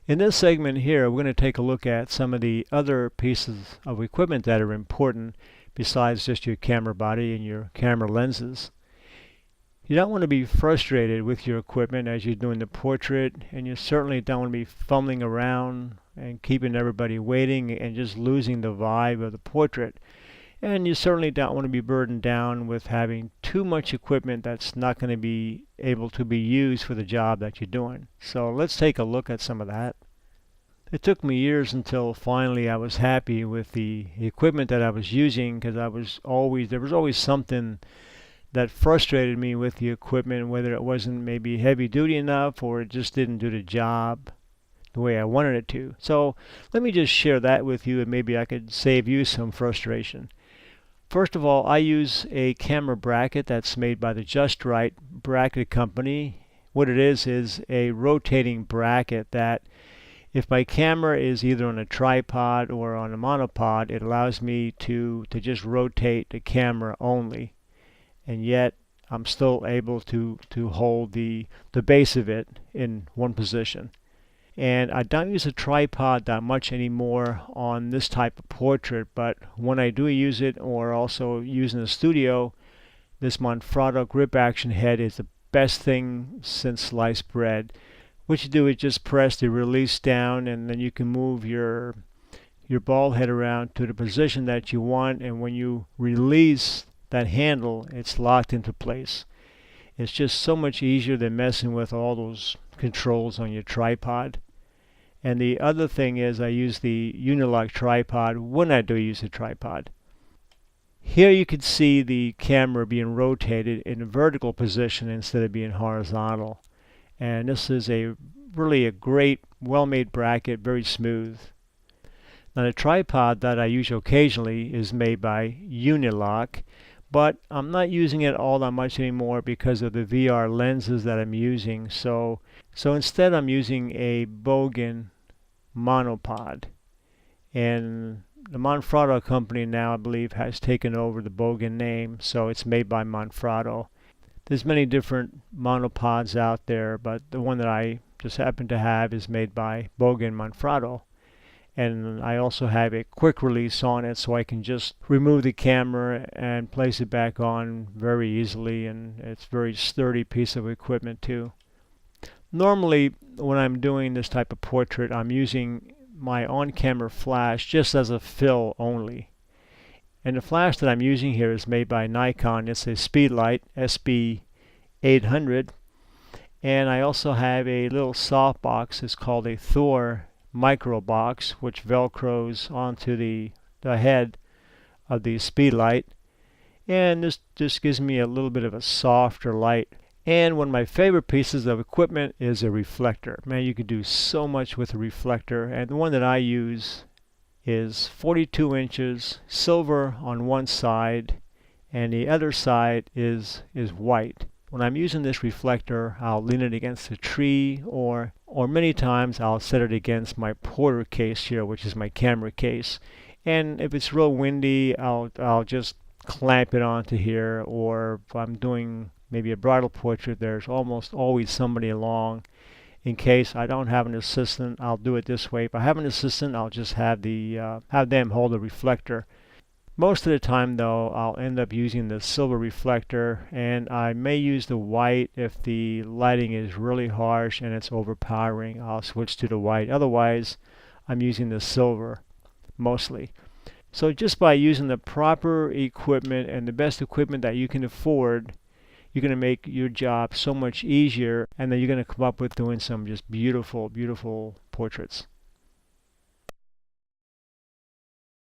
In this segment here, we're going to take a look at some of the other pieces of equipment that are important besides just your camera body and your camera lenses. You don't want to be frustrated with your equipment as you're doing the portrait, and you certainly don't want to be fumbling around and keeping everybody waiting and just losing the vibe of the portrait. And you certainly don't want to be burdened down with having too much equipment that's not going to be able to be used for the job that you're doing. So let's take a look at some of that. It took me years until finally I was happy with the equipment that I was using, because there was always something that frustrated me with the equipment, whether it wasn't maybe heavy duty enough or it just didn't do the job the way I wanted it to. So let me just share that with you, and maybe I could save you some frustration. First of all, I use a camera bracket that's made by the Just Right bracket company. What it is a rotating bracket that if my camera is either on a tripod or on a monopod, it allows me to just rotate the camera only. And yet I'm still able to hold the base of it in one position. And I don't use a tripod that much anymore on this type of portrait, but when I do use it, or also use in the studio, this Monopod grip action head is the best thing since sliced bread. What you do is just press the release down, and then you can move your ball head around to the position that you want, and when you release that handle, it's locked into place. It's just so much easier than messing with all those controls on your tripod. And the other thing is I use the Uni-lock tripod when I do use a tripod. Here you can see the camera being rotated in a vertical position instead of being horizontal. And this is really a great, well-made bracket, very smooth. Now the tripod that I use occasionally is made by Uni-lock, but I'm not using it all that much anymore because of the VR lenses that I'm using. So instead I'm using a Bogen Monopod, and the Monopod company now, I believe, has taken over the Bogen name, so it's made by Monopod. There's many different monopods out there, but the one that I just happen to have is made by Bogen Monopod. And I also have a quick release on it, so I can just remove the camera and place it back on very easily, and it's a very sturdy piece of equipment too. Normally when I'm doing this type of portrait, I'm using my on-camera flash just as a fill only. And the flash that I'm using here is made by Nikon. It's a Speedlight SB800. And I also have a little soft box. It's called a Thor micro box, which velcros onto the head of the Speedlight. And this just gives me a little bit of a softer light. And one of my favorite pieces of equipment is a reflector. Man, you can do so much with a reflector. And the one that I use is 42 inches, silver on one side, and the other side is white. When I'm using this reflector, I'll lean it against a tree, or many times I'll set it against my Porter case here, which is my camera case. And if it's real windy, I'll just clamp it onto here, or if I'm doing maybe a bridal portrait, there's almost always somebody along. In case I don't have an assistant, I'll do it this way. If I have an assistant, I'll just have them hold the reflector. Most of the time though, I'll end up using the silver reflector, and I may use the white if the lighting is really harsh and it's overpowering. I'll switch to the white. Otherwise, I'm using the silver mostly. So just by using the proper equipment and the best equipment that you can afford, you're going to make your job so much easier, and then you're going to come up with doing some just beautiful, beautiful portraits.